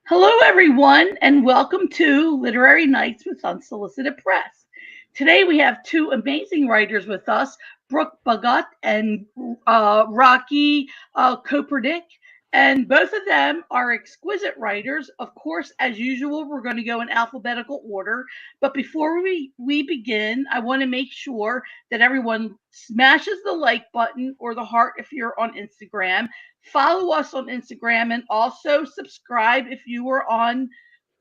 Hello, everyone, and welcome to Literary Nights with Unsolicited Press. Today we have two amazing writers with us, Brooke Bagat and Rocky Kopernik, and both of them are exquisite writers. Of course, as usual, we're going to go in alphabetical order. But before we begin, I want to make sure that everyone smashes the like button or the heart if you're on Instagram. Follow us on Instagram and also subscribe if you are on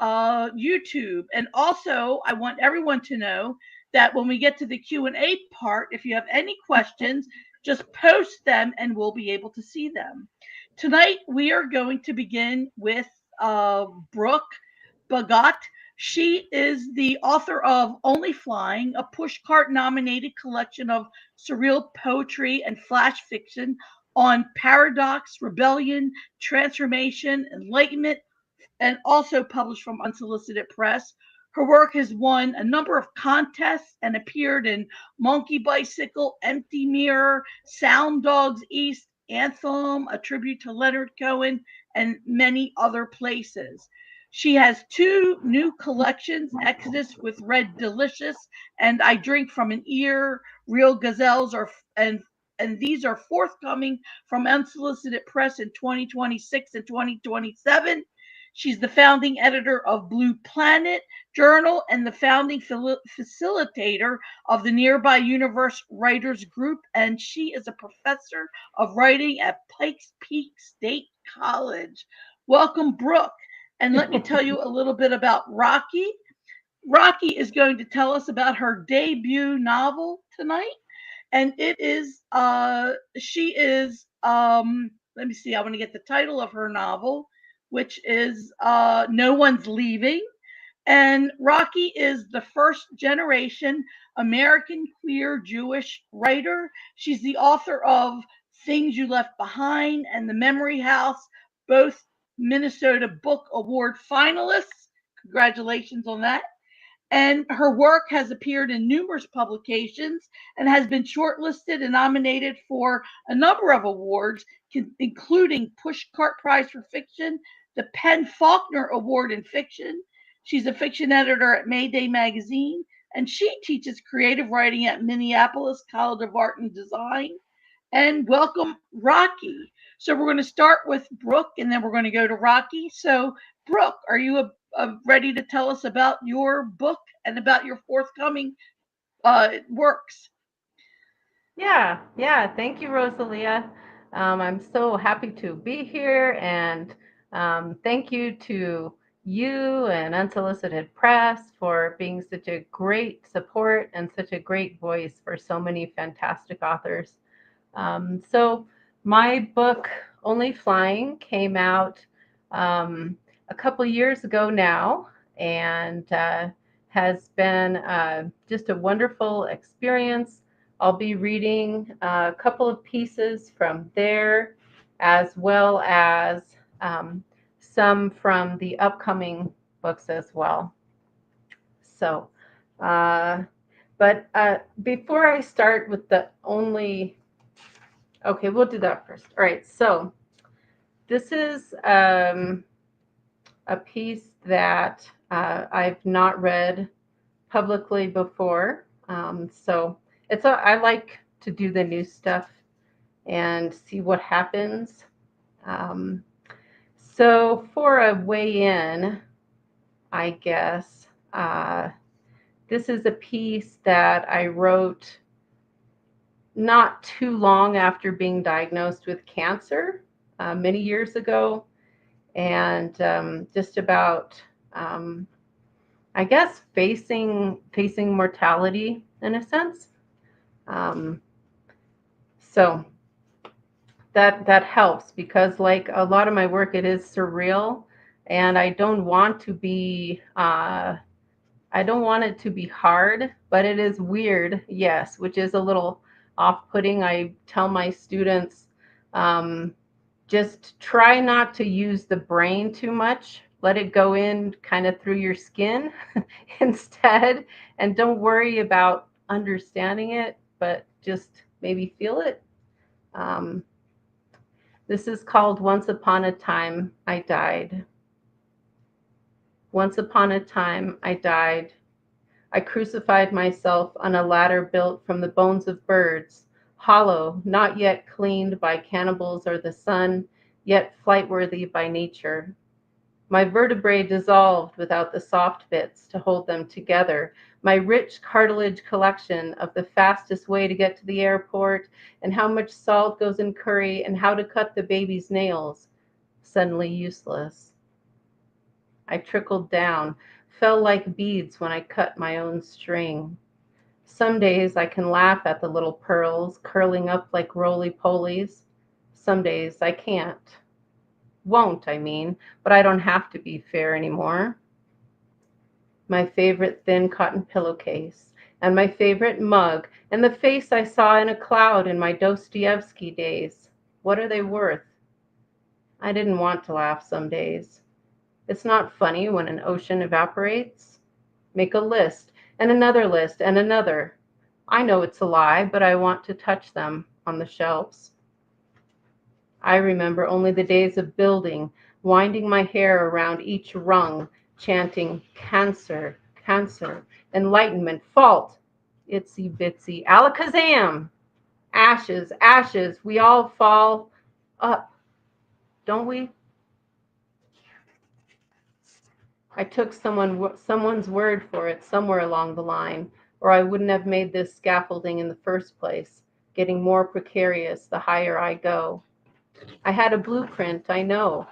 YouTube. And also, I want everyone to know that when we get to the Q&A part, if you have any questions, just post them and we'll be able to see them. Tonight, we are going to begin with Brooke Bagat. She is the author of Only Flying, a pushcart nominated collection of surreal poetry and flash fiction on paradox, rebellion, transformation, enlightenment, and also published from Unsolicited Press. Her work has won a number of contests and appeared in Monkey Bicycle, Empty Mirror, Sound Dogs East, Anthem, a tribute to Leonard Cohen, and many other places. She has two new collections, Exodus with Red Delicious and I Drink from an Ear, Real Gazelles are and these are forthcoming from Unsolicited Press in 2026 and 2027. She's the founding editor of Blue Planet Journal and the founding facilitator of the Nearby Universe Writers Group. And she is a professor of writing at Pikes Peak State College. Welcome, Brooke. And let me tell you a little bit about Rocky. Rocky is going to tell us about her debut novel tonight. And it is, she is, let me see, I want to get the title of her novel, which is No One's Leaving. And Rocky is the first generation American queer Jewish writer. She's the author of Things You Left Behind and The Memory House, both Minnesota Book Award finalists. Congratulations on that. And her work has appeared in numerous publications and has been shortlisted and nominated for a number of awards, including Pushcart Prize for Fiction, the Penn Faulkner Award in Fiction. She's a fiction editor at Mayday Magazine, and she teaches creative writing at Minneapolis College of Art and Design. And welcome, Rocky. So we're going to start with Brooke, and then we're going to go to Rocky. So, Brooke, are you ready to tell us about your book and about your forthcoming works? Yeah. Thank you, Rosalia. I'm so happy to be here, and thank you to you and Unsolicited Press for being such a great support and such a great voice for so many fantastic authors. So, my book, Only Flying, came out a couple years ago now, and has been just a wonderful experience. I'll be reading a couple of pieces from there, as well as some from the upcoming books as well. So, uh, but before I start with the only, okay, we'll do that first. All right, so this is a piece that I've not read publicly before. So I like to do the new stuff and see what happens. Um, so for a way in, I guess, this is a piece that I wrote not too long after being diagnosed with cancer many years ago, and just about, um, I guess, facing mortality in a sense. Um, so that helps because, like a lot of my work, it is surreal, and I don't want it to be hard, but it is weird, yes, which is a little off-putting. I tell my students, um, just try not to use the brain too much. Let it go in kind of through your skin instead, and don't worry about understanding it, but just maybe feel it. Um, this is called Once Upon a Time I Died. Once upon a time I died. I crucified myself on a ladder built from the bones of birds, hollow, not yet cleaned by cannibals or the sun, yet flight-worthy by nature. My vertebrae dissolved without the soft bits to hold them together. My rich cartilage collection of the fastest way to get to the airport and how much salt goes in curry and how to cut the baby's nails, suddenly useless. I trickled down, fell like beads when I cut my own string. Some days I can laugh at the little pearls curling up like roly-polies. Some days I can't. Won't, I mean, but I don't have to be fair anymore. My favorite thin cotton pillowcase, and my favorite mug, and the face I saw in a cloud in my Dostoevsky days. What are they worth? I didn't want to laugh some days. It's not funny when an ocean evaporates. Make a list, and another list, and another. I know it's a lie, but I want to touch them on the shelves. I remember only the days of building, winding my hair around each rung, chanting, cancer, cancer, enlightenment, fault, itsy bitsy, alakazam, ashes, ashes, we all fall up, don't we? I took someone's word for it somewhere along the line, or I wouldn't have made this scaffolding in the first place, getting more precarious the higher I go. I had a blueprint, I know.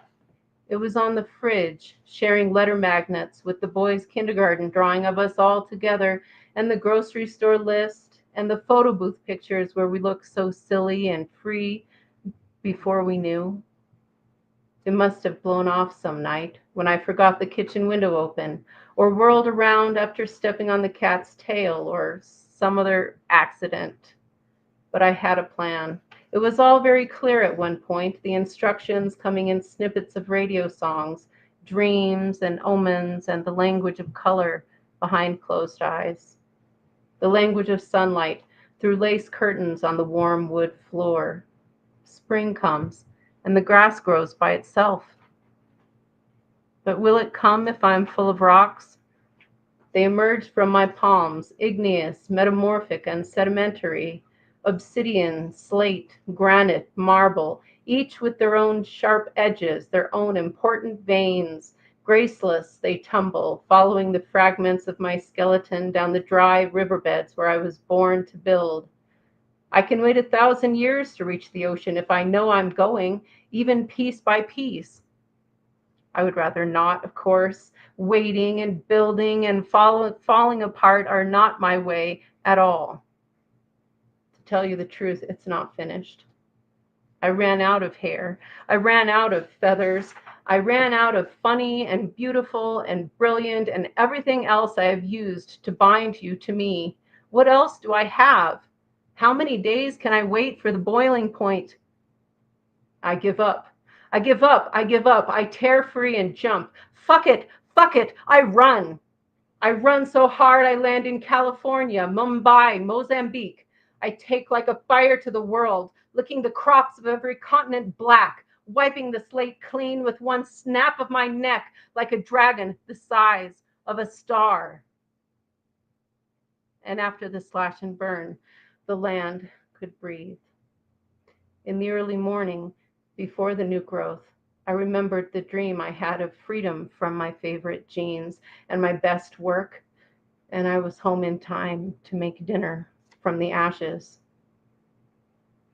It was on the fridge, sharing letter magnets with the boys' kindergarten drawing of us all together, and the grocery store list, and the photo booth pictures where we looked so silly and free before we knew. It must have blown off some night when I forgot the kitchen window open, or whirled around after stepping on the cat's tail, or some other accident. But I had a plan. It was all very clear at one point, the instructions coming in snippets of radio songs, dreams and omens, and the language of color behind closed eyes. The language of sunlight through lace curtains on the warm wood floor. Spring comes, and the grass grows by itself. But will it come if I'm full of rocks? They emerge from my palms, igneous, metamorphic, and sedimentary, obsidian, slate, granite, marble, each with their own sharp edges, their own important veins. Graceless they tumble, following the fragments of my skeleton down the dry riverbeds where I was born to build. I can wait 1,000 years to reach the ocean if I know I'm going, even piece by piece. I would rather not, of course. Waiting and building and falling apart are not my way at all. To tell you the truth, it's not finished. I ran out of hair. I ran out of feathers. I ran out of funny and beautiful and brilliant and everything else I have used to bind you to me. What else do I have? How many days can I wait for the boiling point? I give up. I give up. I give up. I tear free and jump. Fuck it. Fuck it. I run. I run so hard I land in California, Mumbai, Mozambique. I take like a fire to the world, licking the crops of every continent black, wiping the slate clean with one snap of my neck like a dragon the size of a star. And after the slash and burn, the land could breathe. In the early morning, before the new growth, I remembered the dream I had of freedom from my favorite jeans and my best work, and I was home in time to make dinner from the ashes.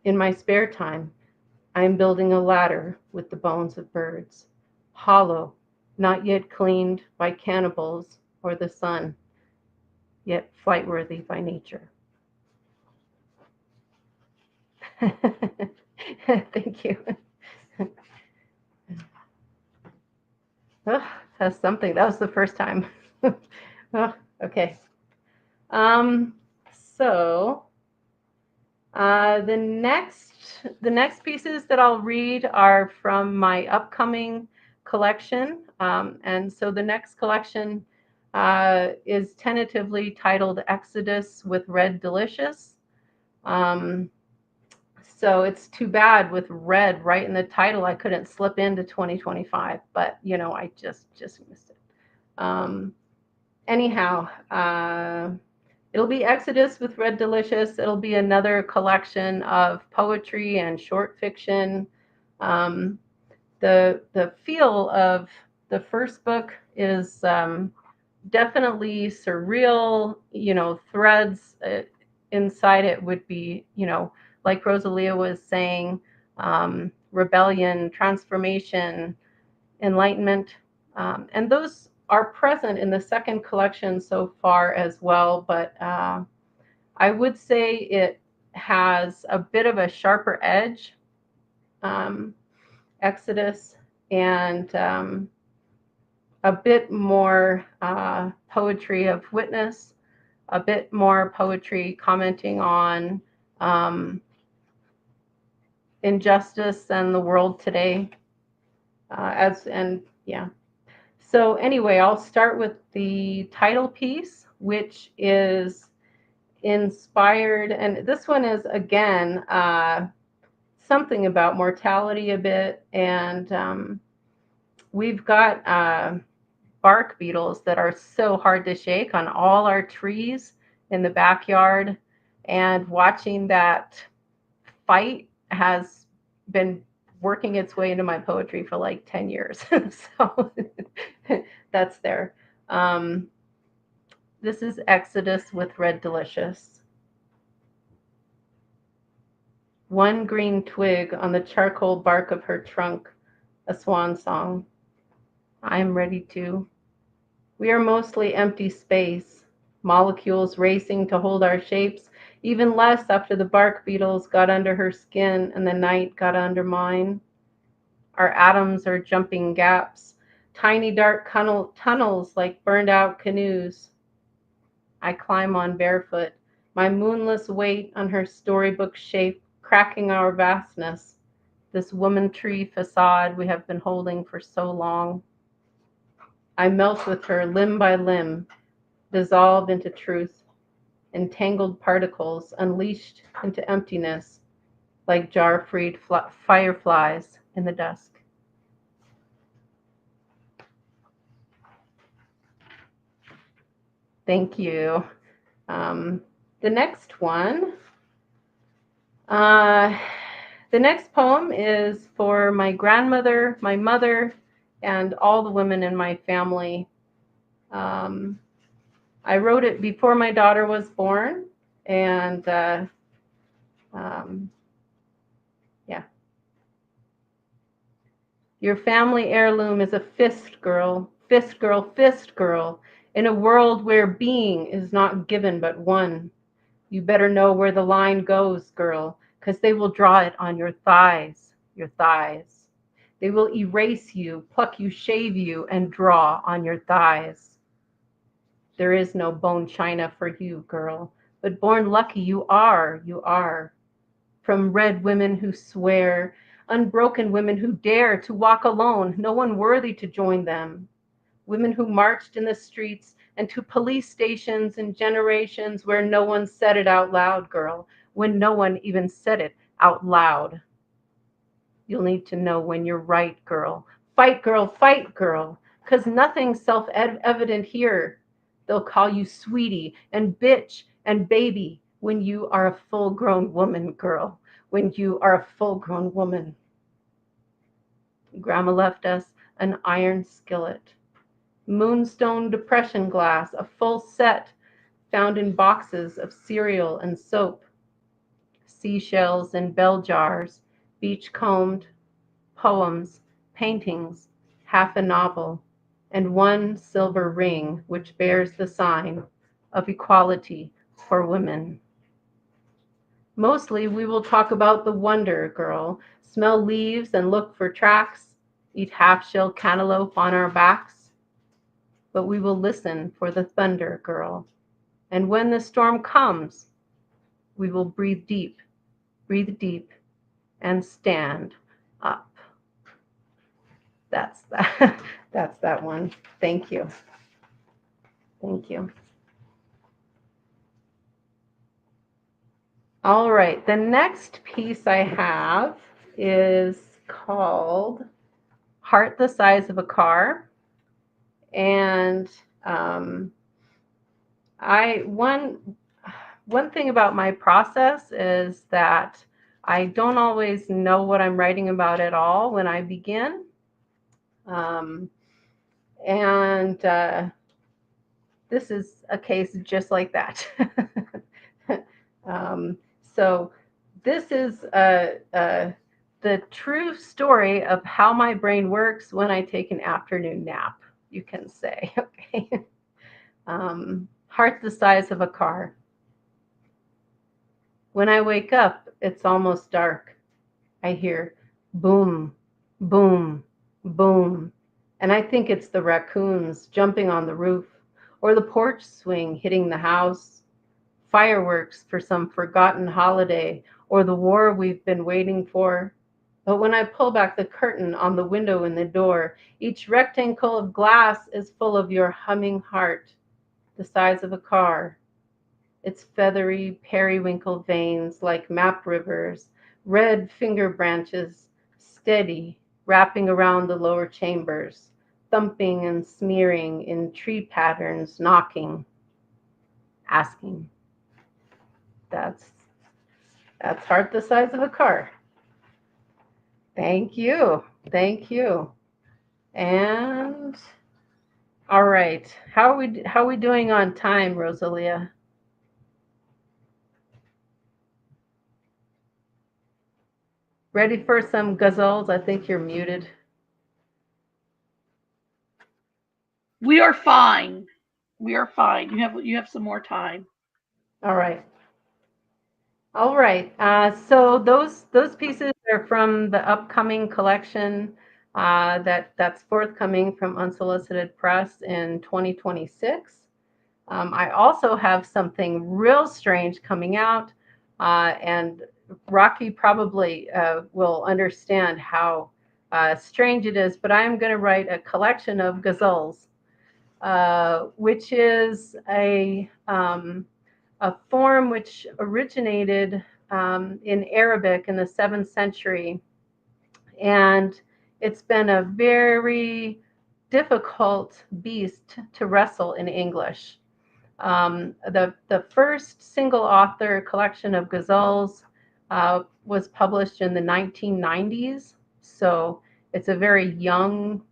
In my spare time, I am building a ladder with the bones of birds, hollow, not yet cleaned by cannibals or the sun, yet flight-worthy by nature. Thank you. Oh, that's something. That was the first time. Oh, okay. Um, so the next pieces that I'll read are from my upcoming collection. And so the next collection is tentatively titled Exodus with Red Delicious. So it's too bad with red right in the title, I couldn't slip into 2025, but I just missed it. Anyhow, it'll be Exodus with Red Delicious. It'll be another collection of poetry and short fiction. Um, the feel of the first book is definitely surreal. Threads inside it would be, like Rosalia was saying, rebellion, transformation, enlightenment, and those are present in the second collection so far as well. But I would say it has a bit of a sharper edge, um, Exodus, and a bit more poetry of witness, a bit more poetry commenting on injustice and the world today. So anyway, I'll start with the title piece, which is inspired, and this one is again something about mortality a bit, and we've got bark beetles that are so hard to shake on all our trees in the backyard, and watching that fight has been working its way into my poetry for like 10 years. So that's there. This is Exodus with Red Delicious. One green twig on the charcoal bark of her trunk, a swan song. I am ready to. We are mostly empty space, molecules racing to hold our shapes, even less after the bark beetles got under her skin and the night got under mine. Our atoms are jumping gaps, tiny dark tunnels like burned out canoes. I climb on barefoot, my moonless weight on her storybook shape, cracking our vastness, this woman tree facade we have been holding for so long. I melt with her limb by limb, dissolved into truth, entangled particles unleashed into emptiness like jar-freed fireflies in the dusk. Thank you. The next one, the next poem is for my grandmother, my mother, and all the women in my family. I wrote it before my daughter was born, and yeah. Your family heirloom is a fist girl, fist girl, fist girl, in a world where being is not given but one. You better know where the line goes, girl, 'cause they will draw it on your thighs, your thighs. They will erase you, pluck you, shave you, and draw on your thighs. There is no bone china for you, girl, but born lucky you are, you are. From red women who swear, unbroken women who dare to walk alone, no one worthy to join them. Women who marched in the streets and to police stations in generations where no one said it out loud, girl, when no one even said it out loud. You'll need to know when you're right, girl. Fight, girl, 'cause nothing's self-evident here. They'll call you sweetie and bitch and baby when you are a full-grown woman, girl, when you are a full-grown woman. Grandma left us an iron skillet, moonstone depression glass, a full set found in boxes of cereal and soap, seashells in bell jars, beach combed, poems, paintings, half a novel, and one silver ring which bears the sign of equality for women. Mostly we will talk about the wonder, girl, smell leaves and look for tracks, eat half-shell cantaloupe on our backs. But we will listen for the thunder, girl. And when the storm comes, we will breathe deep, and stand up. That's that. That's that one. Thank you. Thank you. All right, the next piece I have is called Heart the Size of a Car. And I one thing about my process is that I don't always know what I'm writing about at all when I begin. Um, and this is a case just like that. um, so this is the true story of how my brain works when I take an afternoon nap, you can say. Okay. Heart the size of a car. When I wake up, it's almost dark. I hear boom, boom, boom. And I think it's the raccoons jumping on the roof, or the porch swing hitting the house, fireworks for some forgotten holiday, or the war we've been waiting for. But when I pull back the curtain on the window and the door, each rectangle of glass is full of your humming heart, the size of a car. Its feathery periwinkle veins like map rivers, red finger branches, steady, wrapping around the lower chambers, thumping and smearing in tree patterns, knocking, asking. That's that's heart the size of a car. Thank you. Thank you. And all right. How are we doing on time, Rosalia? Ready for some ghazals? I think you're muted. We are fine. We are fine. You have some more time. All right. All right. So those pieces are from the upcoming collection that's forthcoming from Unsolicited Press in 2026. I also have something real strange coming out, and Rocky probably will understand how strange it is. But I am going to write a collection of ghazals, which is a form which originated in Arabic in the 7th century. And it's been a very difficult beast to wrestle in English. The first single author collection of ghazals was published in the 1990s. So it's a very young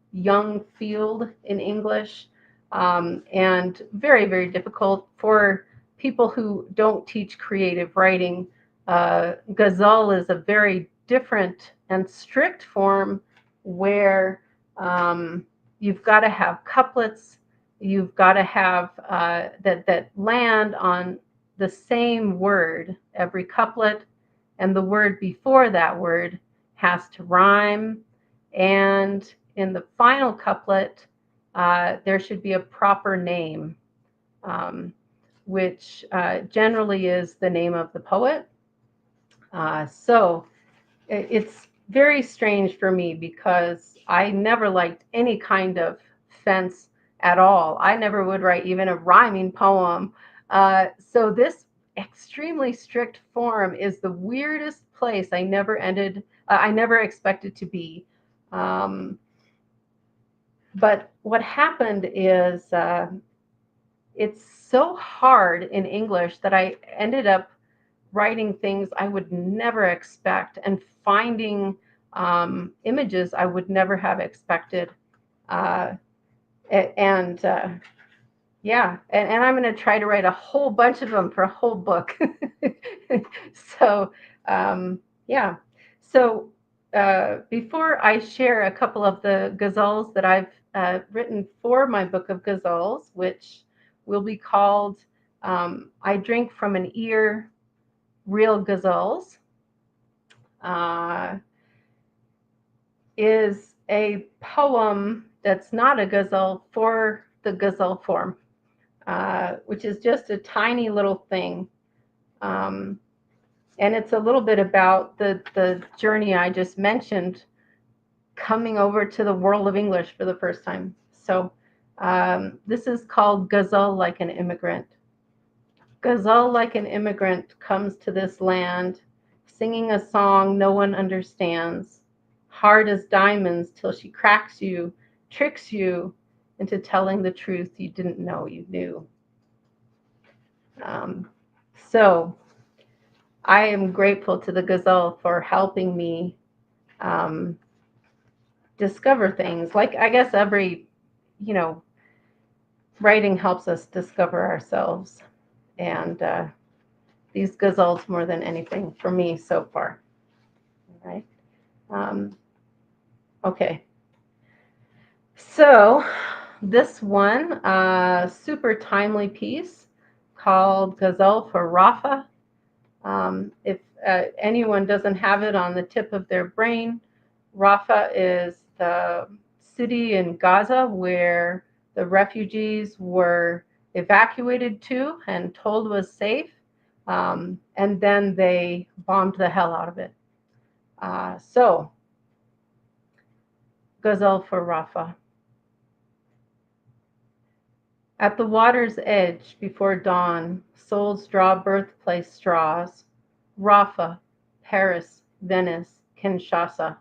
field in English, and very, very difficult for people who don't teach creative writing. Ghazal is a very different and strict form where you've got to have couplets, you've got to have that land on the same word every couplet, and the word before that word has to rhyme. And in the final couplet, there should be a proper name, um, which generally is the name of the poet. So it's very strange for me because I never liked any kind of fence at all. I never would write even a rhyming poem. So this extremely strict form is the weirdest place I never expected to be. Um, but what happened is it's so hard in English that I ended up writing things I would never expect and finding images I would never have expected. Uh, and yeah, and I'm going to try to write a whole bunch of them for a whole book. So, yeah. So, before I share a couple of the ghazals that I've written for my book of ghazals, which will be called I Drink from an Ear, Real Ghazals, uh, is a poem that's not a ghazal for the ghazal form, which is just a tiny little thing. Um, and it's a little bit about the journey I just mentioned, coming over to the world of English for the first time. So this is called Ghazal Like an Immigrant. Ghazal like an immigrant comes to this land, singing a song no one understands, hard as diamonds till she cracks you, tricks you, into telling the truth you didn't know you knew. So I am grateful to the gazelle for helping me um, discover things. Like, I guess every, you know, writing helps us discover ourselves. And these gazelles more than anything for me so far. All right. Okay. So this one, super timely piece called Gazelle for Rafah. If anyone doesn't have it on the tip of their brain, Rafah is the city in Gaza where the refugees were evacuated to and told was safe. And then they bombed the hell out of it. So, Gazelle for Rafah. At the water's edge, before dawn, souls draw birthplace straws. Rafah, Paris, Venice, Kinshasa.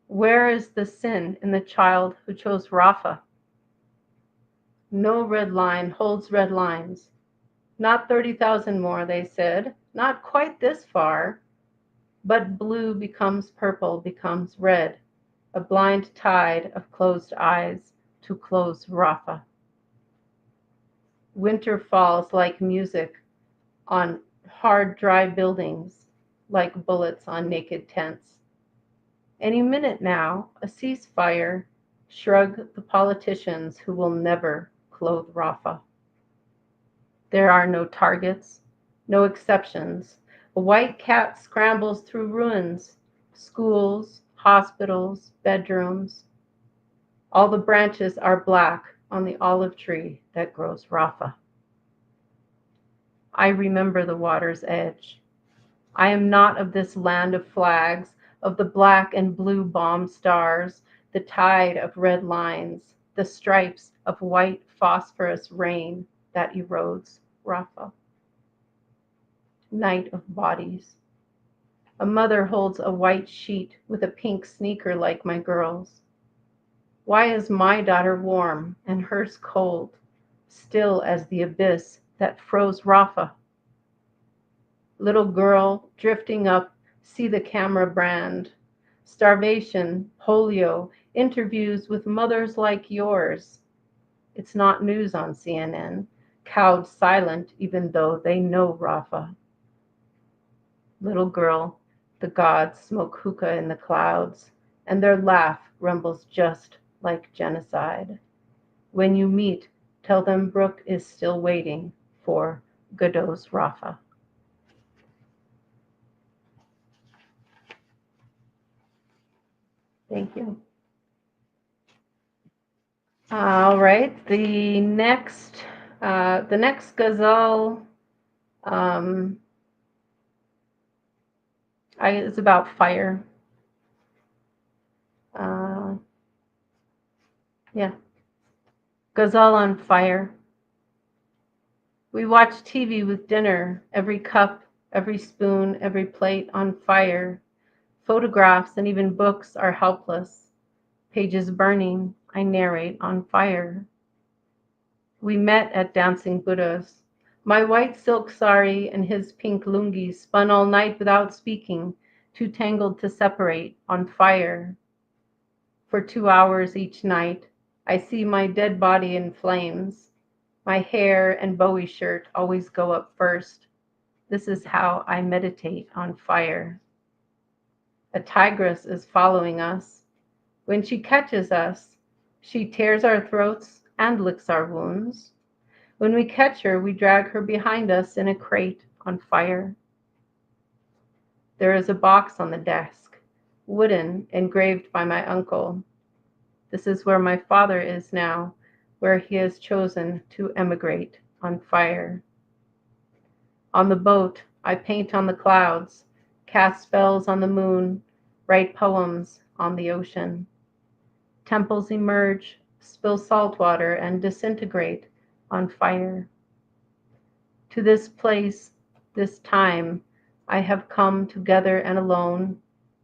Where is the sin in the child who chose Rafah? No red line holds red lines. Not 30,000 more, they said. Not quite this far. But blue becomes purple, becomes red. A blind tide of closed eyes to close Rafah. Winter falls like music on hard, dry buildings, like bullets on naked tents. Any minute now, a ceasefire. Shrug the politicians who will never clothe Rafah. There are no targets, no exceptions. A white cat scrambles through ruins, schools, hospitals, bedrooms. All the branches are black on the olive tree that grows Rafah. I remember the water's edge. I am not of this land of flags, of the black and blue bomb stars, the tide of red lines, the stripes of white phosphorus rain that erodes Rafah. Night of bodies. A mother holds a white sheet with a pink sneaker like my girl's. Why is my daughter warm and hers cold, still as the abyss that froze Rafah? Little girl drifting up, see the camera brand. Starvation, polio, interviews with mothers like yours. It's not news on CNN, cowed silent even though they know Rafah. Little girl, the gods smoke hookah in the clouds, and their laugh rumbles just like genocide. When you meet, tell them Brooke is still waiting for Godot's Rafah. Thank you. All right, the next ghazal is about fire. Yeah, ghazal on fire. We watch TV with dinner, every cup, every spoon, every plate on fire. Photographs and even books are helpless. Pages burning, I narrate on fire. We met at Dancing Buddhas. My white silk sari and his pink lungi spun all night without speaking, too tangled to separate, on fire. For 2 hours each night, I see my dead body in flames. My hair and Bowie shirt always go up first. This is how I meditate on fire. A tigress is following us. When she catches us, she tears our throats and licks our wounds. When we catch her, we drag her behind us in a crate on fire. There is a box on the desk, wooden, engraved by my uncle. This is where my father is now, where he has chosen to emigrate, on fire. On the boat, I paint on the clouds, cast spells on the moon, write poems on the ocean. Temples emerge, spill salt water, and disintegrate on fire. To this place, this time, I have come together and alone,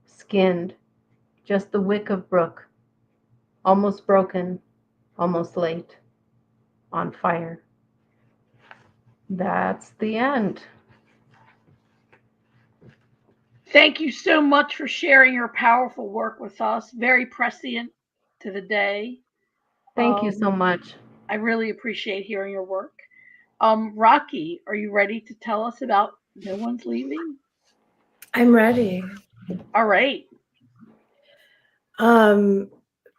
skinned, just the wick of brook, almost broken, almost late, on fire. That's the end. Thank you so much for sharing your powerful work with us. Very prescient to the day. Thank you so Um, much. I really appreciate hearing your work. Rocky, are you ready to tell us about No One's Leaving? I'm ready. All right. Um,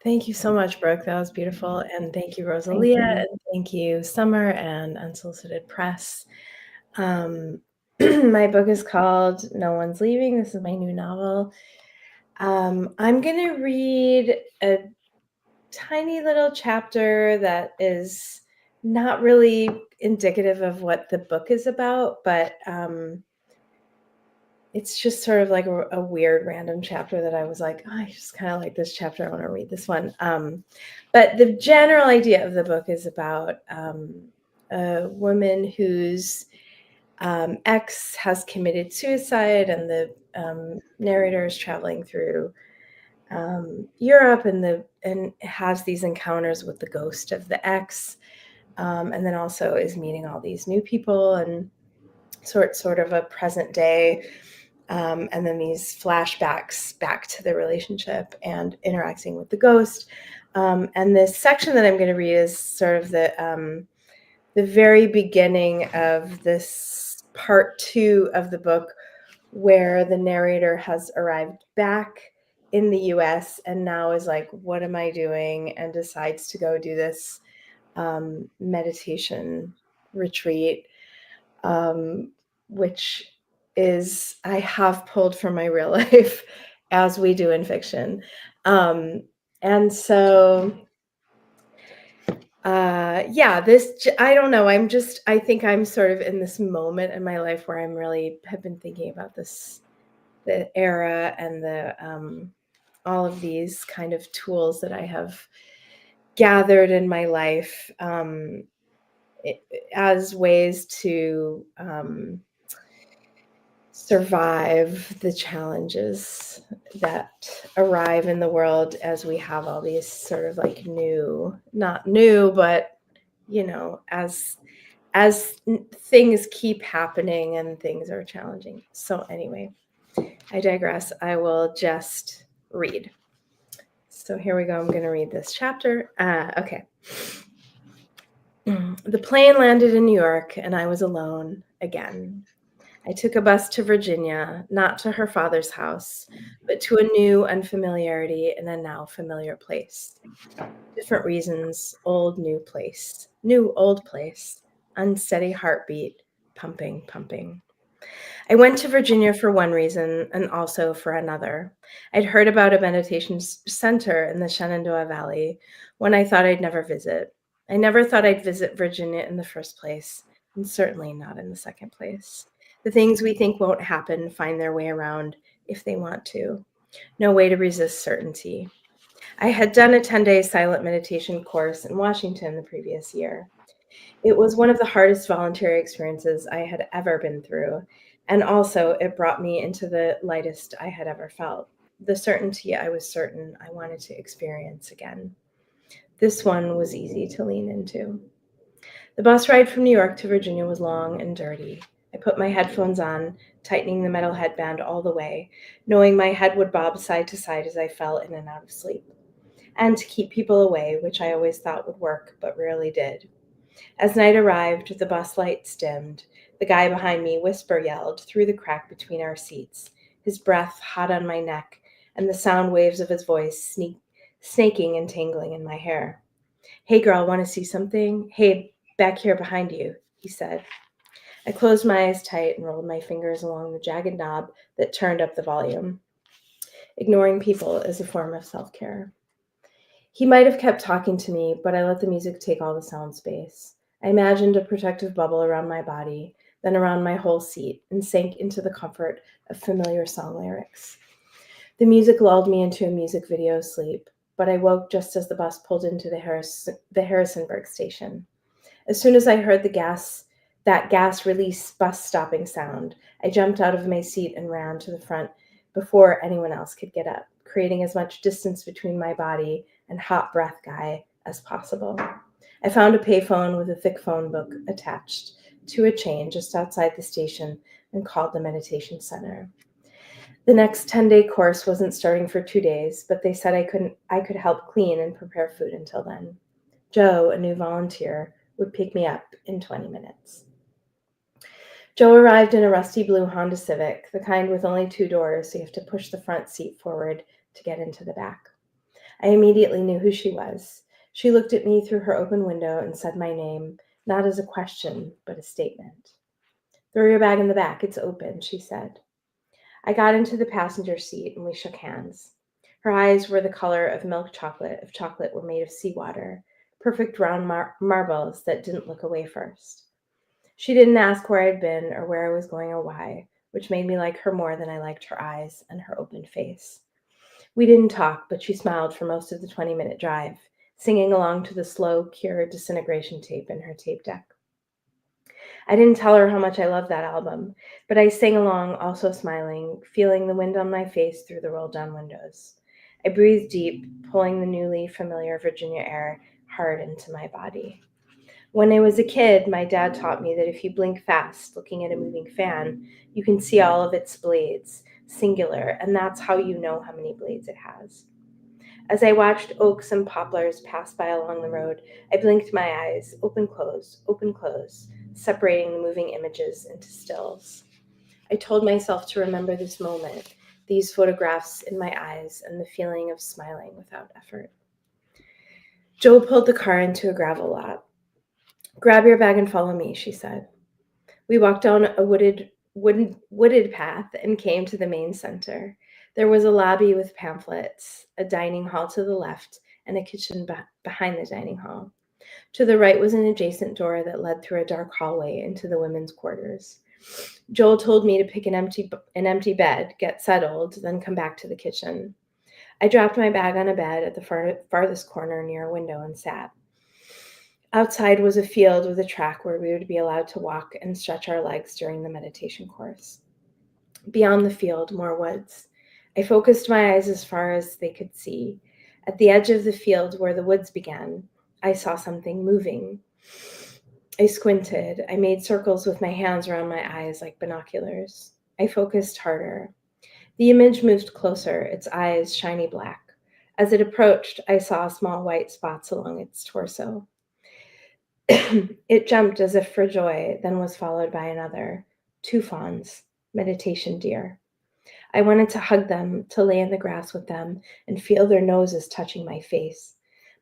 Thank you so much, Brooke. That was beautiful. And thank you, Thank Rosalia. you. And thank you, Summer and Unsolicited Press. Um, my book is called No One's Leaving. This is my new novel. I'm going to read a tiny little chapter that is not really indicative of what the book is about, but it's just sort of like a weird random chapter that I was like, oh, I just kind of like this chapter. I want to read this one. But the general idea of the book is about a woman whose ex has committed suicide, and the narrator is traveling through Europe and has these encounters with the ghost of the ex, and then also is meeting all these new people and sort of a present day. And then these flashbacks back to the relationship and interacting with the ghost. And this section that I'm going to read is sort of the very beginning of this part 2 of the book, where the narrator has arrived back in the US and now is like, what am I doing? And decides to go do this meditation retreat, which is I have pulled from my real life, as we do in fiction. And so, I don't know. I think I'm sort of in this moment in my life where I'm really have been thinking about the era and all of these kind of tools that I have gathered in my life, as ways to survive the challenges that arrive in the world as we have all these sort of like not new, but as things keep happening and things are challenging. So anyway, I digress. I will just read. So here we go. I'm going to read this chapter. Okay. The plane landed in New York, and I was alone again. I took a bus to Virginia, not to her father's house, but to a new unfamiliarity in a now familiar place. Different reasons, old, new place, new, old place, unsteady heartbeat, pumping, pumping. I went to Virginia for one reason and also for another. I'd heard about a meditation center in the Shenandoah Valley, one I thought I'd never visit. I never thought I'd visit Virginia in the first place, and certainly not in the second place. The things we think won't happen find their way around if they want to. No way to resist certainty. I had done a 10-day silent meditation course in Washington the previous year. It was one of the hardest voluntary experiences I had ever been through, and also it brought me into the lightest I had ever felt, the certainty I was certain I wanted to experience again. This one was easy to lean into. The bus ride from New York to Virginia was long and dirty. I put my headphones on, tightening the metal headband all the way, knowing my head would bob side to side as I fell in and out of sleep. And to keep people away, which I always thought would work, but rarely did. As night arrived, the bus lights dimmed. The guy behind me whisper yelled through the crack between our seats, his breath hot on my neck, and the sound waves of his voice snaking and tangling in my hair. Hey girl, want to see something? Hey, back here behind you, he said. I closed my eyes tight and rolled my fingers along the jagged knob that turned up the volume. Ignoring people is a form of self-care. He might have kept talking to me, but I let the music take all the sound space. I imagined a protective bubble around my body, then around my whole seat, and sank into the comfort of familiar song lyrics. The music lulled me into a music video sleep, but I woke just as the bus pulled into the Harrisonburg station. As soon as I heard that gas release bus stopping sound, I jumped out of my seat and ran to the front before anyone else could get up, creating as much distance between my body and hot breath guy as possible. I found a payphone with a thick phone book attached to a chain just outside the station and called the meditation center. The next 10-day course wasn't starting for 2 days, but they said I could help clean and prepare food until then. Joe, a new volunteer, would pick me up in 20 minutes. Joe arrived in a rusty blue Honda Civic, the kind with only 2 doors, so you have to push the front seat forward to get into the back. I immediately knew who she was. She looked at me through her open window and said my name, not as a question, but a statement. "Throw your bag in the back, it's open," she said. I got into the passenger seat and we shook hands. Her eyes were the color of milk chocolate if chocolate were made of seawater, perfect round marbles that didn't look away first. She didn't ask where I'd been or where I was going or why, which made me like her more than I liked her eyes and her open face. We didn't talk, but she smiled for most of the 20-minute drive, singing along to the slow Cure disintegration tape in her tape deck. I didn't tell her how much I loved that album, but I sang along, also smiling, feeling the wind on my face through the rolled-down windows. I breathed deep, pulling the newly familiar Virginia air hard into my body. When I was a kid, my dad taught me that if you blink fast, looking at a moving fan, you can see all of its blades, singular, and that's how you know how many blades it has. As I watched oaks and poplars pass by along the road, I blinked my eyes, open, close, separating the moving images into stills. I told myself to remember this moment, these photographs in my eyes, and the feeling of smiling without effort. Joe pulled the car into a gravel lot. "Grab your bag and follow me," she said. We walked down a wooded path and came to the main center. There was a lobby with pamphlets, a dining hall to the left, and a kitchen behind the dining hall. To the right was an adjacent door that led through a dark hallway into the women's quarters. Joel told me to pick an empty bed, get settled, then come back to the kitchen. I dropped my bag on a bed at the farthest corner near a window and sat. Outside was a field with a track where we would be allowed to walk and stretch our legs during the meditation course. Beyond the field, more woods. I focused my eyes as far as they could see. At the edge of the field where the woods began, I saw something moving. I squinted. I made circles with my hands around my eyes like binoculars. I focused harder. The image moved closer, its eyes shiny black. As it approached, I saw small white spots along its torso. It jumped as if for joy, then was followed by another. 2 fawns, meditation deer. I wanted to hug them, to lay in the grass with them, and feel their noses touching my face.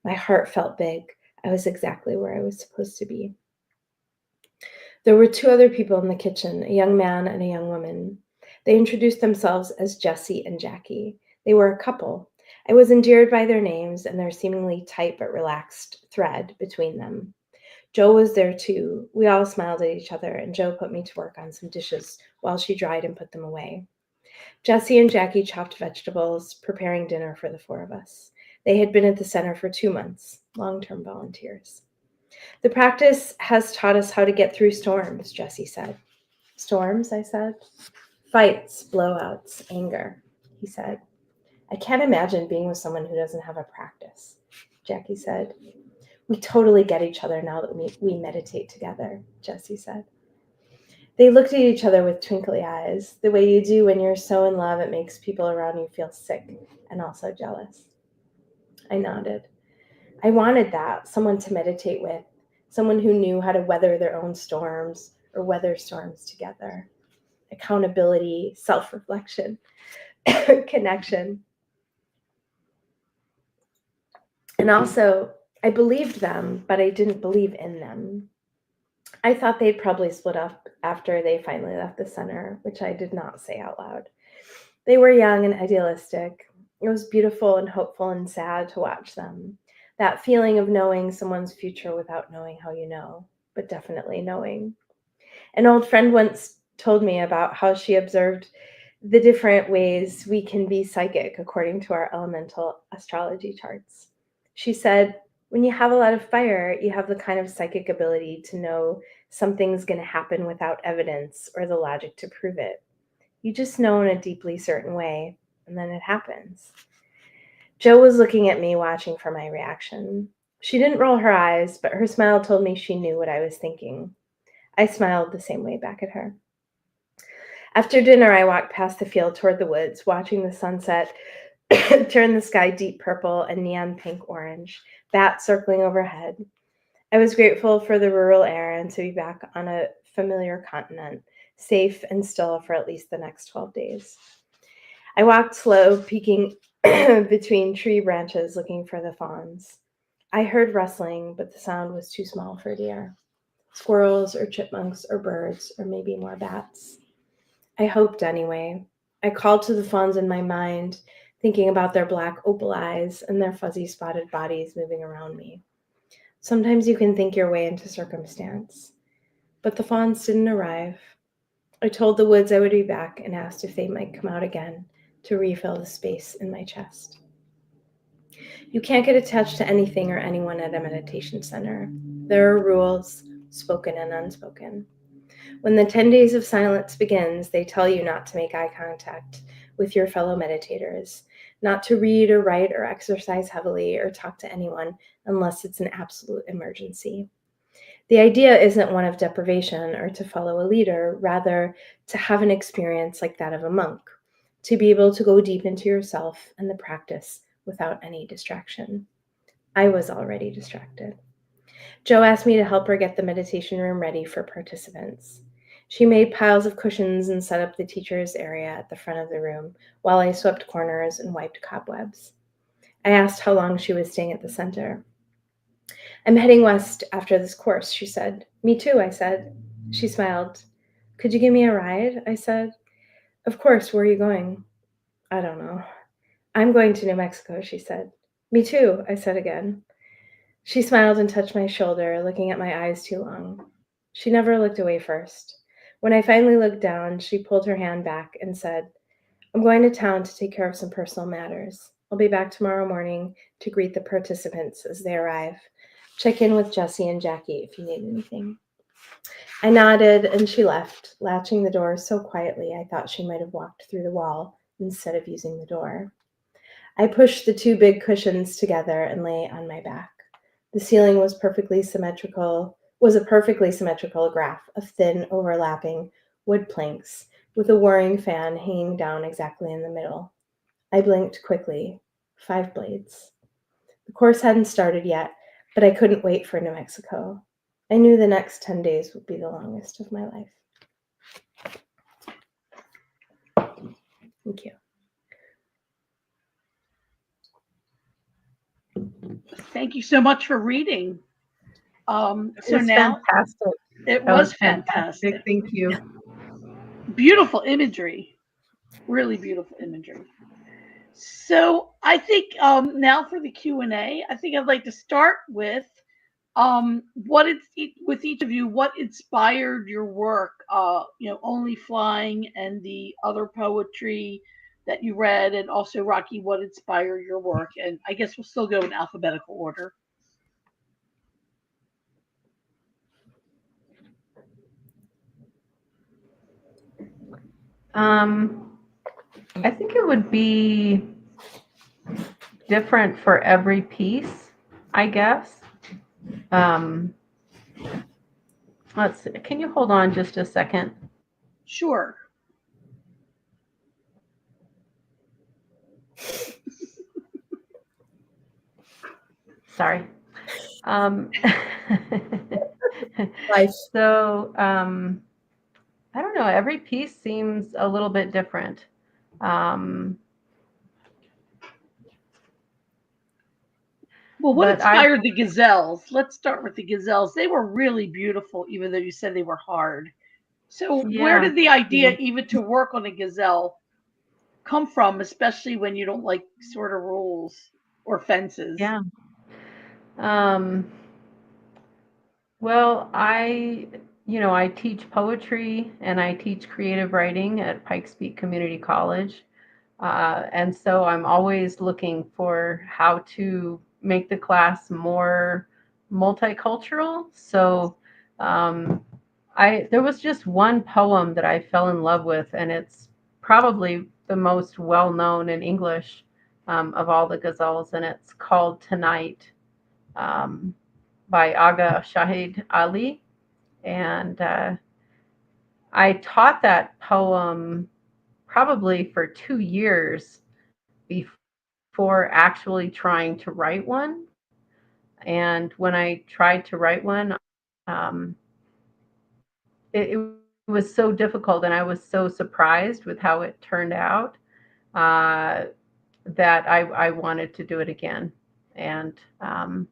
My heart felt big. I was exactly where I was supposed to be. There were 2 other people in the kitchen, a young man and a young woman. They introduced themselves as Jesse and Jackie. They were a couple. I was endeared by their names and their seemingly tight but relaxed thread between them. Joe was there too. We all smiled at each other, and Joe put me to work on some dishes while she dried and put them away. Jesse and Jackie chopped vegetables, preparing dinner for the 4 of us. They had been at the center for 2 months, long-term volunteers. "The practice has taught us how to get through storms," Jesse said. "Storms?" I said. "Fights, blowouts, anger," he said. "I can't imagine being with someone who doesn't have a practice," Jackie said. "We totally get each other now that we meditate together," Jesse said. They looked at each other with twinkly eyes, the way you do when you're so in love it makes people around you feel sick and also jealous. I nodded. I wanted that, someone to meditate with, someone who knew how to weather their own storms or weather storms together. Accountability, self-reflection, connection. And also, I believed them, but I didn't believe in them. I thought they'd probably split up after they finally left the center, which I did not say out loud. They were young and idealistic. It was beautiful and hopeful and sad to watch them. That feeling of knowing someone's future without knowing how you know, but definitely knowing. An old friend once told me about how she observed the different ways we can be psychic according to our elemental astrology charts. She said, when you have a lot of fire, you have the kind of psychic ability to know something's going to happen without evidence or the logic to prove it. You just know in a deeply certain way, and then it happens. Joe was looking at me, watching for my reaction. She didn't roll her eyes, but her smile told me she knew what I was thinking. I smiled the same way back at her. After dinner, I walked past the field toward the woods, watching the sunset turn the sky deep purple and neon pink orange, bats circling overhead. I was grateful for the rural air and to be back on a familiar continent, safe and still for at least the next 12 days. I walked slow, peeking between tree branches looking for the fawns. I heard rustling, but the sound was too small for deer. Squirrels or chipmunks or birds or maybe more bats. I hoped anyway. I called to the fawns in my mind, thinking about their black opal eyes and their fuzzy spotted bodies moving around me. Sometimes you can think your way into circumstance. But the fawns didn't arrive. I told the woods I would be back and asked if they might come out again to refill the space in my chest. You can't get attached to anything or anyone at a meditation center. There are rules, spoken and unspoken. When the 10 days of silence begins, they tell you not to make eye contact with your fellow meditators, not to read or write or exercise heavily or talk to anyone unless it's an absolute emergency. The idea isn't one of deprivation or to follow a leader, rather to have an experience like that of a monk, to be able to go deep into yourself and the practice without any distraction. I was already distracted. Jo asked me to help her get the meditation room ready for participants. She made piles of cushions and set up the teacher's area at the front of the room while I swept corners and wiped cobwebs. I asked how long she was staying at the center. I'm heading west after this course, she said. Me too, I said. She smiled. Could you give me a ride? I said. Of course, where are you going? I don't know. I'm going to New Mexico, she said. Me too, I said again. She smiled and touched my shoulder, looking at my eyes too long. She never looked away first. When I finally looked down, she pulled her hand back and said, I'm going to town to take care of some personal matters. I'll be back tomorrow morning to greet the participants as they arrive. Check in with Jessie and Jackie if you need anything. I nodded and she left, latching the door so quietly I thought she might have walked through the wall instead of using the door. I pushed the two big cushions together and lay on my back. The ceiling was a perfectly symmetrical graph of thin, overlapping wood planks with a whirring fan hanging down exactly in the middle. I blinked quickly. 5 blades. The course hadn't started yet, but I couldn't wait for New Mexico. I knew the next 10 days would be the longest of my life. Thank you. Thank you so much for reading. So was now fantastic. it That was fantastic. Thank you. Beautiful imagery, really beautiful imagery. So I think now for the Q&A, I think I'd like to start with what it's with each of you. What inspired your work? Only Flying and the other poetry that you read, and also Rocky, what inspired your work? And I guess we'll still go in alphabetical order. I think it would be different for every piece, I guess. Let's see. Can you hold on just a second? Sure. Sorry. Life. So, I don't know. Every piece seems a little bit different. Well, what inspired the gazelles? Let's start with the gazelles. They were really beautiful, even though you said they were hard. So, where did the idea even to work on a gazelle come from, especially when you don't like sort of rules or fences? Yeah. Well, I teach poetry and I teach creative writing at Pikes Peak Community College. And so I'm always looking for how to make the class more multicultural. So there was just one poem that I fell in love with, and it's probably the most well-known in English of all the gazelles, and it's called Tonight. by Aga Shahid Ali. And I taught that poem probably for 2 years before actually trying to write one. And when I tried to write one, um, it was so difficult, and I was so surprised with how it turned out uh, that I wanted to do it again. And I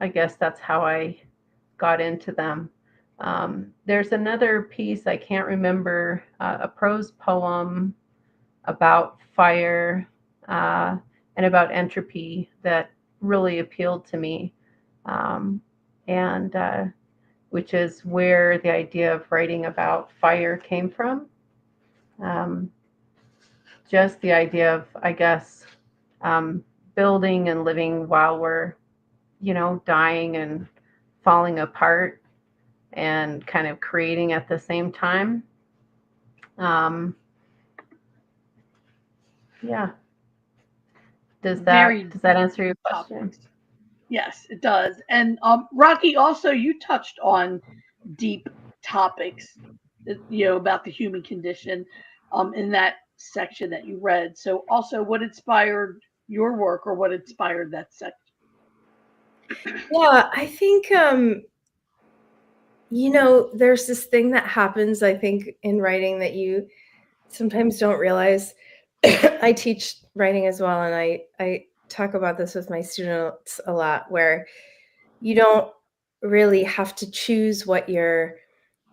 guess that's how I got into them. There's another piece, I can't remember, a prose poem about fire uh, and about entropy that really appealed to me. Um, and which is where the idea of writing about fire came from. Um, just the idea of, I guess, um, building and living while we're, dying and falling apart and kind of creating at the same time. Um, yeah. Very Does that deep answer your question? topics. Yes, it does. And Rocky, also you touched on deep topics, about the human condition, in that section that you read. So, also, what inspired your work, or what inspired that section? Yeah, I think there's this thing that happens, I think, in writing that you sometimes don't realize. I teach writing as well, and I talk about this with my students a lot, where you don't really have to choose what your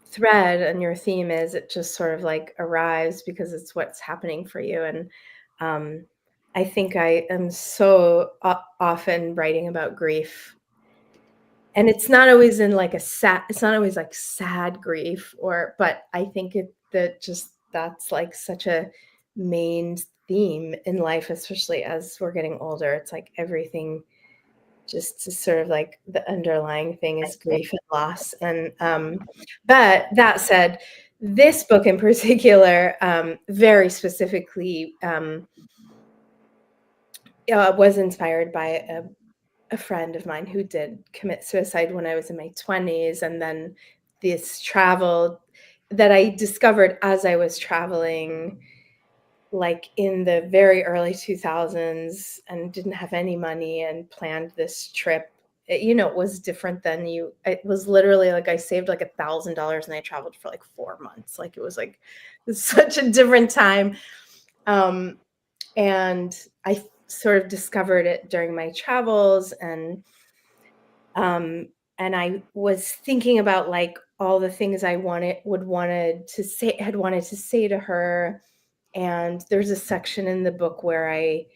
thread and your theme is. It just sort of like arrives because it's what's happening for you. And I think I am so often writing about grief, and it's not always in like it's not always like sad grief, but I think that's like such a main theme in life, especially as we're getting older. It's like everything just is sort of like the underlying thing is grief and loss. And but that said, this book in particular, very specifically, was inspired by a friend of mine who did commit suicide when I was in my 20s. And then this travel that I discovered as I was traveling, like in the very early 2000s, and didn't have any money and planned this trip. It was different than it was literally like I saved like $1,000 and I traveled for like 4 months. Like it was such a different time. And I sort of discovered it during my travels, and I was thinking about like all the things I wanted to say to her. And there's a section in the book where I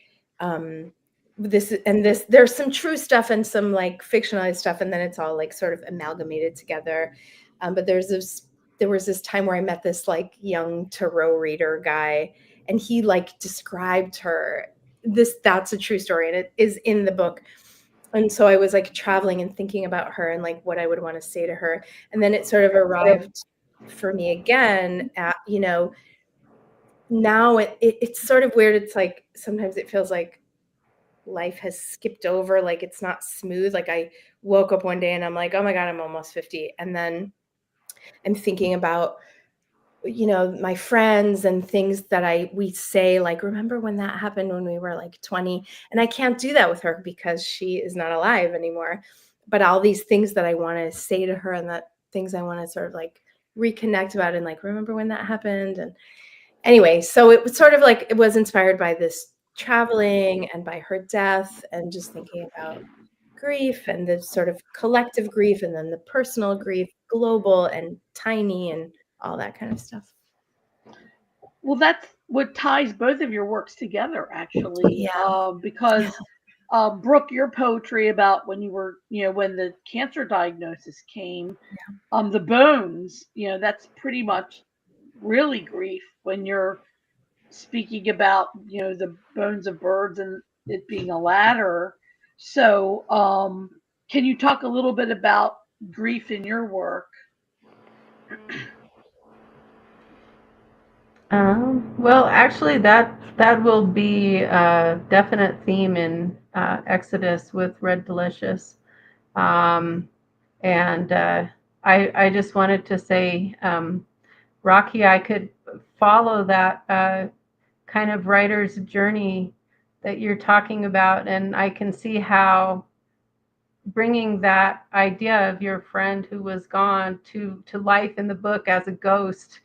there's some true stuff and some like fictionalized stuff, and then it's all like sort of amalgamated together. But there was this time where I met this like young tarot reader guy, and he like described her. That's a true story, and it is in the book. And so I was like traveling and thinking about her and like what I would want to say to her. And then it sort of arrived for me again at, now it's sort of weird. It's like sometimes it feels like life has skipped over, like it's not smooth. Like I woke up one day and I'm like, oh my God, I'm almost 50. And then I'm thinking about, my friends and things that we say, like, remember when that happened when we were like 20? And I can't do that with her because she is not alive anymore. But all these things that I want to say to her, and that things I want to sort of like reconnect about, and like, remember when that happened? And anyway, so it was sort of like, it was inspired by this traveling and by her death, and just thinking about grief and the sort of collective grief, and then the personal grief, global and tiny, and all that kind of stuff. Well, that's what ties both of your works together, actually, Yeah. because Brooke, your poetry about when you were, when the cancer diagnosis came, the bones, that's pretty much really grief when you're speaking about, the bones of birds and it being a ladder. So, can you talk a little bit about grief in your work? Well, actually, that will be a definite theme in Exodus with Red Delicious. Um, and I just wanted to say, Rocky, I could follow that kind of writer's journey that you're talking about, and I can see how bringing that idea of your friend who was gone to life in the book as a ghost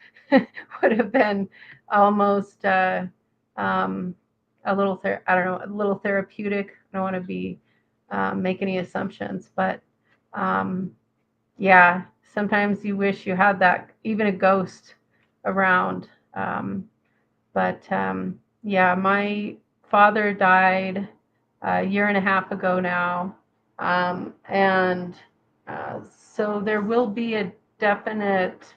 would have been almost um, a little I don't know, a little therapeutic. I don't want to be make any assumptions, but um, yeah, sometimes you wish you had that, even a ghost around. But yeah, my father died a year and a half ago now. And so there will be a definite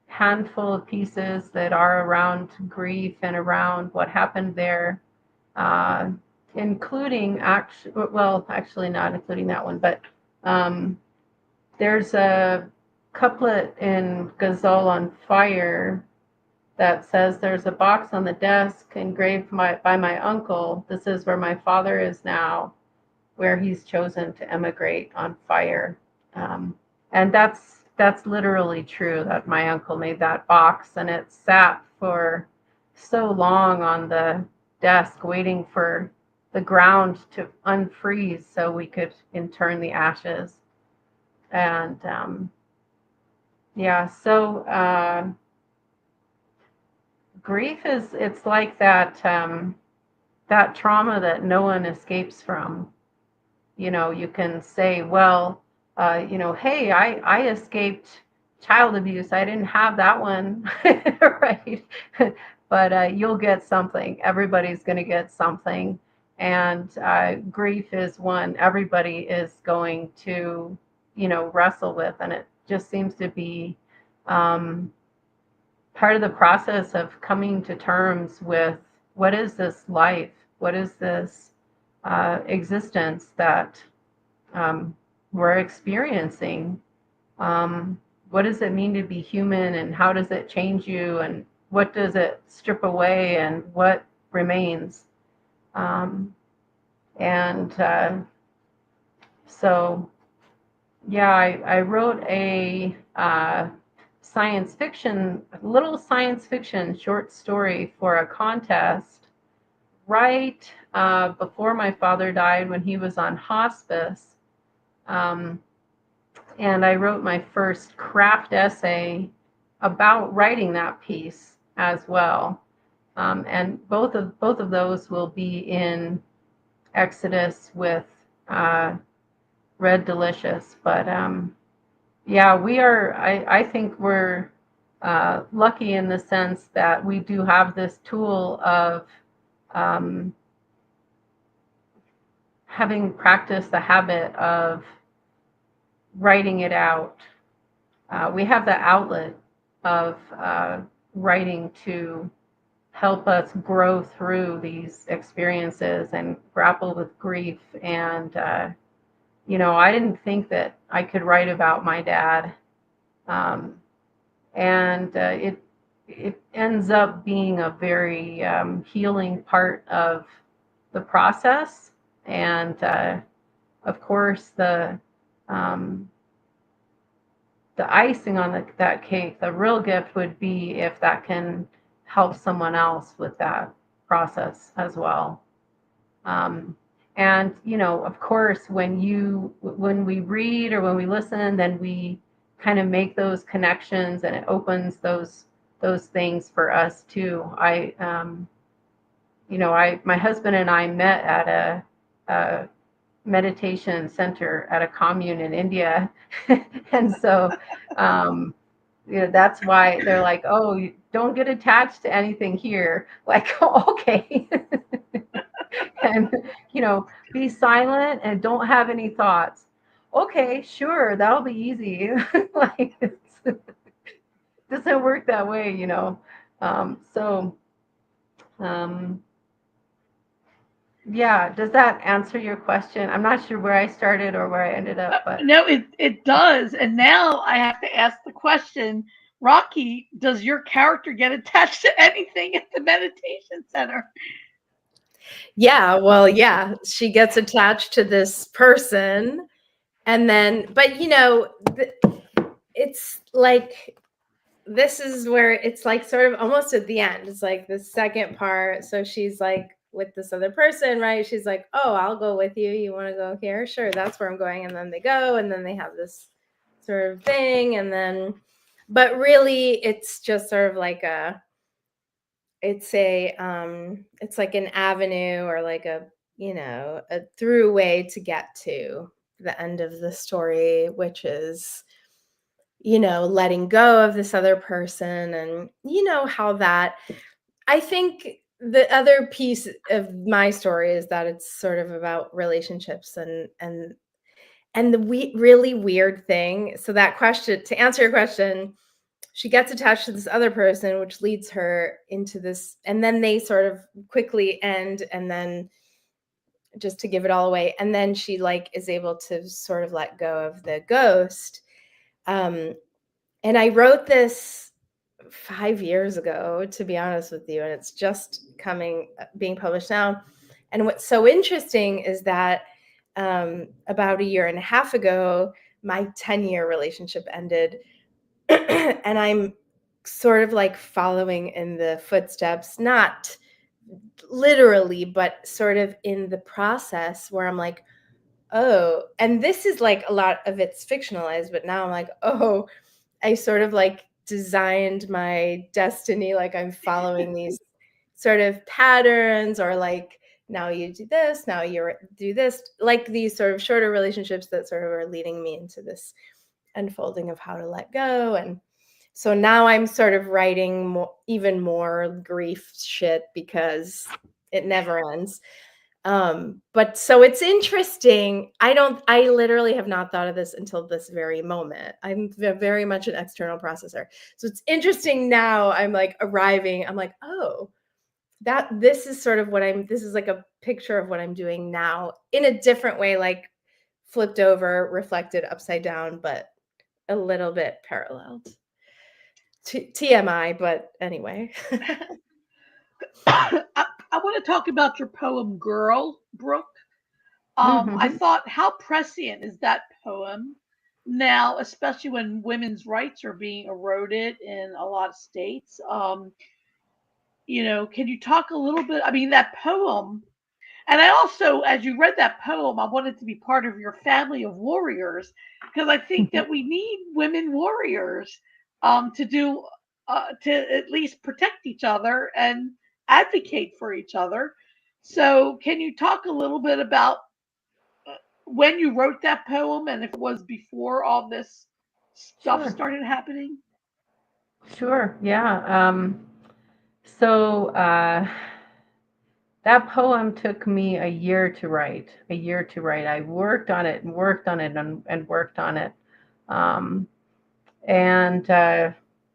handful of pieces that are around grief and around what happened there, uh, including actually not including that one, but um, there's a couplet in Ghazal on Fire that says, "There's a box on the desk engraved by my uncle. This is where my father is now, where he's chosen to emigrate on fire." Um, and that's literally true, that my uncle made that box, and it sat for so long on the desk waiting for the ground to unfreeze so we could intern the ashes. And yeah, so grief is, it's like that that trauma that no one escapes from. You know, you can say, well, hey, I escaped child abuse. I didn't have that one, right? But you'll get something. Everybody's going to get something. And grief is one everybody is going to, wrestle with. And it just seems to be um, part of the process of coming to terms with, what is this life? What is this existence that we're experiencing? What does it mean to be human, and how does it change you, and what does it strip away, and what remains? Um, and so, yeah, I wrote a little science fiction short story for a contest right before my father died, when he was on hospice. Um, and I wrote my first craft essay about writing that piece as well. And both of those will be in Exodus with Red Delicious. But yeah, I think we're lucky in the sense that we do have this tool of um, having practiced the habit of writing it out. We have the outlet of writing to help us grow through these experiences and grapple with grief. And, I didn't think that I could write about my dad. Um, and it ends up being a very healing part of the process. And of course, um, the icing on that cake, the real gift would be if that can help someone else with that process as well. Um, and of course, when we read or when we listen, then we kind of make those connections, and it opens those things for us too. My husband and I met at a meditation center at a commune in India. And so that's why they're like, oh, you don't get attached to anything here. Like, oh, okay. And be silent and don't have any thoughts. Okay, sure, that'll be easy. Like, it doesn't work that way. So um yeah, does that answer your question? I'm not sure where I started or where I ended up, but No, it does. And now I have to ask the question, Rocky, does your character get attached to anything at the meditation center? Yeah, well, yeah, she gets attached to this person, and then, but it's like, this is where it's like sort of almost at the end. It's like the second part. So she's like with this other person, right? She's like, oh, I'll go with you. You want to go here? Sure, that's where I'm going. And then they go, and then they have this sort of thing. And then, but really, it's just sort of like it's like an avenue, or like a through way to get to the end of the story, which is letting go of this other person. And how that, I think the other piece of my story is that it's sort of about relationships, and the really weird thing. So that question, to answer your question, she gets attached to this other person, which leads her into this, and then they sort of quickly end, and then, just to give it all away, and then she like is able to sort of let go of the ghost. And I wrote this 5 years ago, to be honest with you, and it's just being published now. And what's so interesting is that about a year and a half ago, my 10-year relationship ended. And I'm sort of like following in the footsteps, not literally, but sort of in the process, where I'm like, oh, and this is like, a lot of it's fictionalized, but now I'm like, oh, I sort of like designed my destiny. Like, I'm following these sort of patterns, or like, now you do this, now you do this, like these sort of shorter relationships that sort of are leading me into this unfolding of how to let go. And so now I'm sort of writing even more grief shit, because it never ends. But so it's interesting. I literally have not thought of this until this very moment. I'm very much an external processor. So it's interesting now. I'm like arriving. I'm like, oh, this is sort of this is like a picture of what I'm doing now, in a different way, like flipped over, reflected upside down, but a little bit paralleled. TMI, but anyway. I want to talk about your poem Girl, Brooke. I thought, how prescient is that poem now, especially when women's rights are being eroded in a lot of states? Can you talk a little bit? I mean, that poem, and I also, as you read that poem, I wanted to be part of your family of warriors, because I think that we need women warriors to at least protect each other and advocate for each other. So, can you talk a little bit about when you wrote that poem, and if it was before all this stuff Sure. started happening? Sure. Yeah. So that poem took me a year to write. A year to write. I worked on it and worked on it and worked on it. Um, and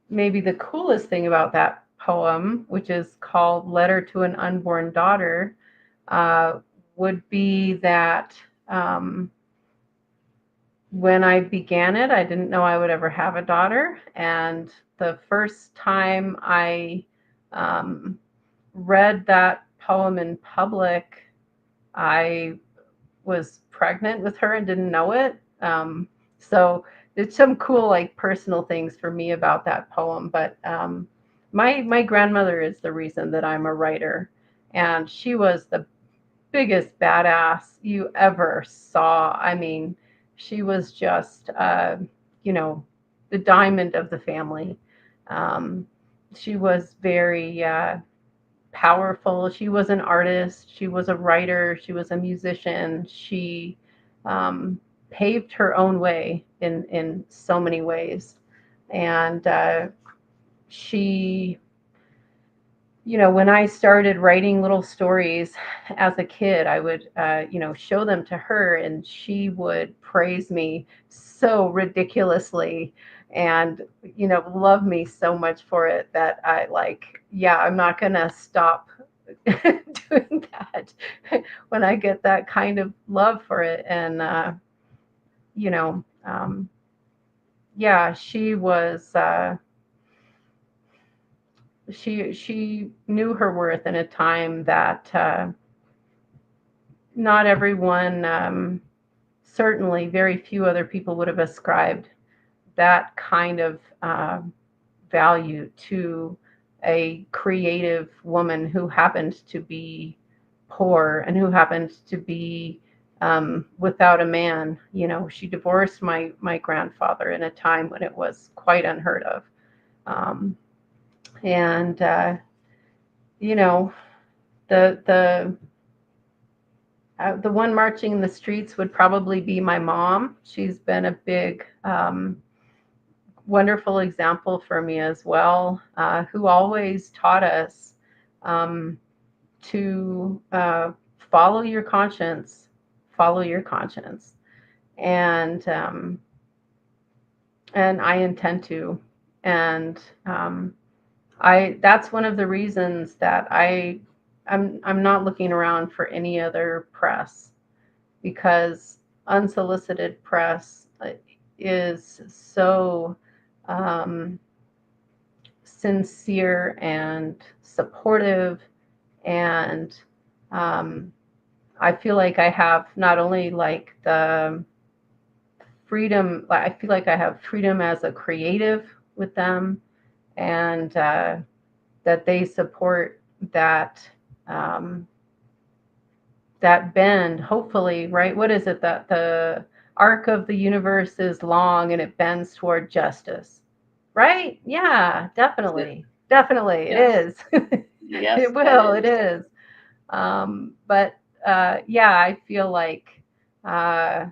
maybe the coolest thing about that poem, which is called "Letter to an Unborn Daughter," uh, would be that. When I began it, I didn't know I would ever have a daughter. And the first time I um, read that poem in public, I was pregnant with her and didn't know it. So there's some cool, like, personal things for me about that poem. But my grandmother is the reason that I'm a writer, and she was the biggest badass you ever saw. I mean, she was just, you know, the diamond of the family. Um, she was very powerful. She was an artist. She was a writer. She was a musician. She um, paved her own way in so many ways, and she when I started writing little stories as a kid, I would, show them to her, and she would praise me so ridiculously, and love me so much for it that I like, yeah, I'm not gonna stop doing that when I get that kind of love for it, and you know, um, yeah, she was. she knew her worth in a time that not everyone, certainly very few other people would have ascribed that kind of value to a creative woman who happened to be poor and who happened to be without a man. You know, she divorced my grandfather in a time when it was quite unheard of. Um, and you know, the the one marching in the streets would probably be my mom. She's been a big wonderful example for me as well, who always taught us um, to follow your conscience, follow your conscience, and I intend to, and I that's one of the reasons that I'm not looking around for any other press, because Unsolicited Press is so um, sincere and supportive, and um, I feel like I have not only like the freedom, I feel like I have freedom as a creative with them, and that they support that um, that bend, hopefully, right? What is it, that the arc of the universe is long and it bends toward justice, right? Yeah, definitely. Definitely. Yes. It is. Yes, It that will. It is. is. But yeah, I feel like uh,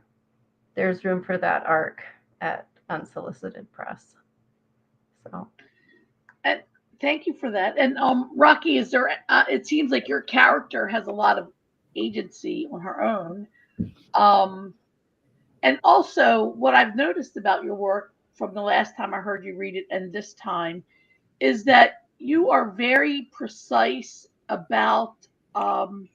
there's room for that arc at Unsolicited Press. So. And thank you for that. And Rocky, is there? It seems like your character has a lot of agency on her own. Um, and also, what I've noticed about your work from the last time I heard you read it and this time is that you are very precise about um,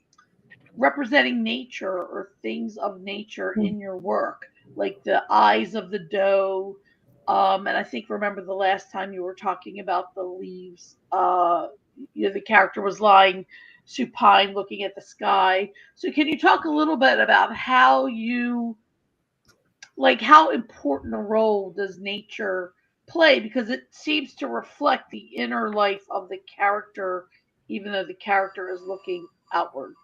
representing nature or things of nature in your work, like the eyes of the doe. And I think remember the last time you were talking about the leaves. The character was lying supine, looking at the sky. So can you talk a little bit about how you like how important a role does nature play, because it seems to reflect the inner life of the character even though the character is looking outward.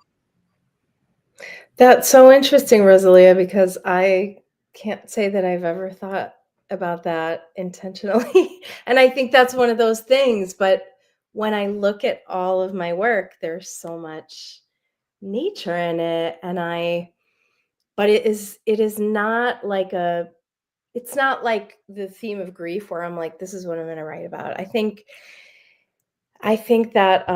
That's so interesting, Rosalia, because I can't say that I've ever thought about that intentionally. And I think that's one of those things. But when I look at all of my work, there's so much nature in it. But it is not like it's not like the theme of grief where I'm like, this is what I'm going to write about. I think that,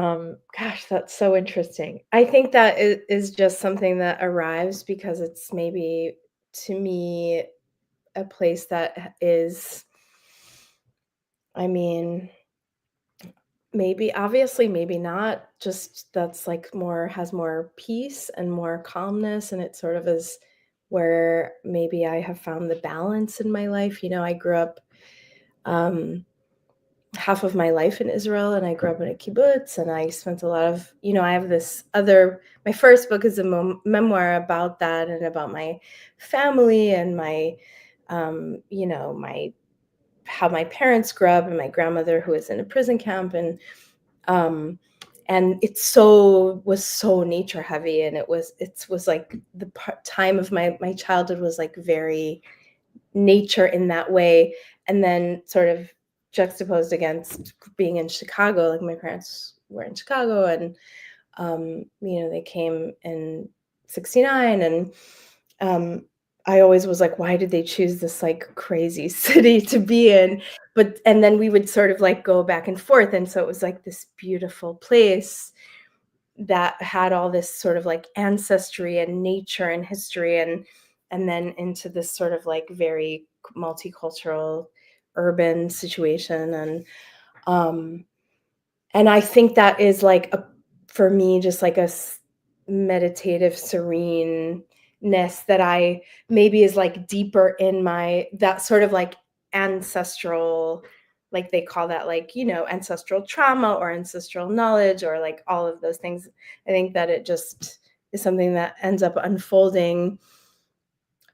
gosh, that's so interesting. I think that is just something that arrives because it's maybe, to me, a place that is, I mean, maybe, obviously, maybe not, just that's like has more peace and more calmness. And it sort of is where maybe I have found the balance in my life. I grew up, um, half of my life in Israel, and I grew up in a kibbutz, and I spent a lot of, I have my first book is a memoir about that and about my family and how my parents grew up, and my grandmother who was in a prison camp, um, and was so nature heavy, and it was like the time of my childhood was like very nature in that way. And then sort of juxtaposed against being in Chicago, like my parents were in Chicago, and they came in 69, and I always was like, why did they choose this like crazy city to be in? And then we would sort of like go back and forth, and so it was like this beautiful place that had all this sort of like ancestry and nature and history, and then into this sort of like very multicultural urban situation. And I think that is like for me, just like a meditative sereneness that I maybe is like deeper in that sort of like ancestral like they call that like, you know, ancestral trauma or ancestral knowledge or like all of those things. I think that it just is something that ends up unfolding,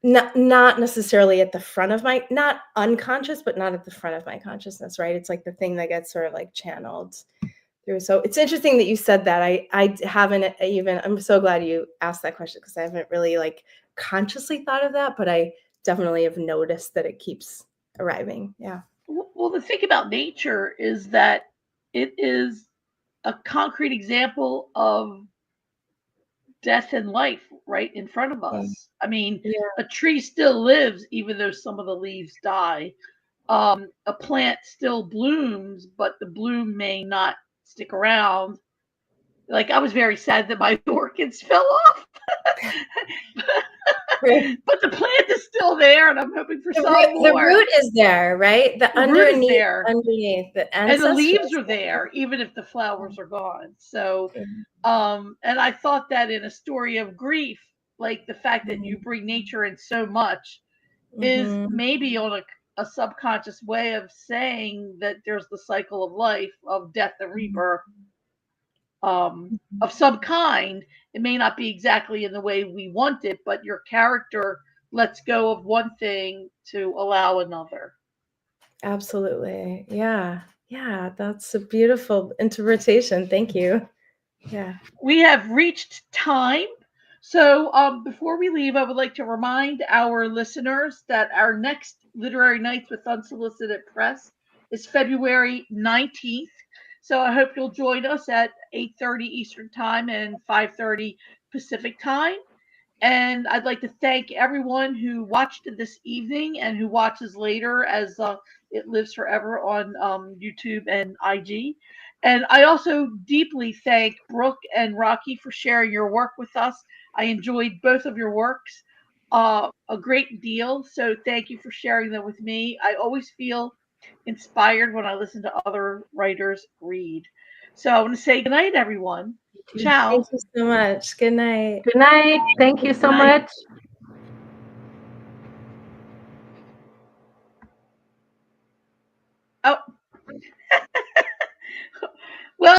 not necessarily at the front of my, not unconscious, but not at the front of my consciousness, right? It's like the thing that gets sort of like channeled through. So it's interesting that you said that. I haven't even, I'm so glad you asked that question because I haven't really like consciously thought of that, but I definitely have noticed that it keeps arriving. Yeah. Well, the thing about nature is that it is a concrete example of death and life right in front of us. I mean, Yeah. a tree still lives even though some of the leaves die. A plant still blooms, but the bloom may not stick around. Like I was very sad that my orchids fell off. But the plant is still there, and I'm hoping for some more. The root is there, right? The root is there. underneath the and the leaves are there, even if the flowers are gone. So, and I thought that in a story of grief, like the fact that you bring nature in so much is maybe on a subconscious way of saying that there's the cycle of life, of death and rebirth, of some kind. It may not be exactly in the way we want it, but your character lets go of one thing to allow another. Absolutely. Yeah. Yeah. That's a beautiful interpretation. Thank you. Yeah. We have reached time. So before we leave, I would like to remind our listeners that our next Literary Nights with Unsolicited Press is February 19th. So I hope you'll join us at 8:30 Eastern Time and 5:30 Pacific Time. And I'd like to thank everyone who watched this evening and who watches later as it lives forever on YouTube and IG. And I also deeply thank Brooke and Rocky for sharing your work with us. I enjoyed both of your works a great deal. So thank you for sharing them with me. I always feel inspired when I listen to other writers read. So I want to say good night, everyone. Ciao. Thank you so much. Good night. Good night. Thank you so much. Oh.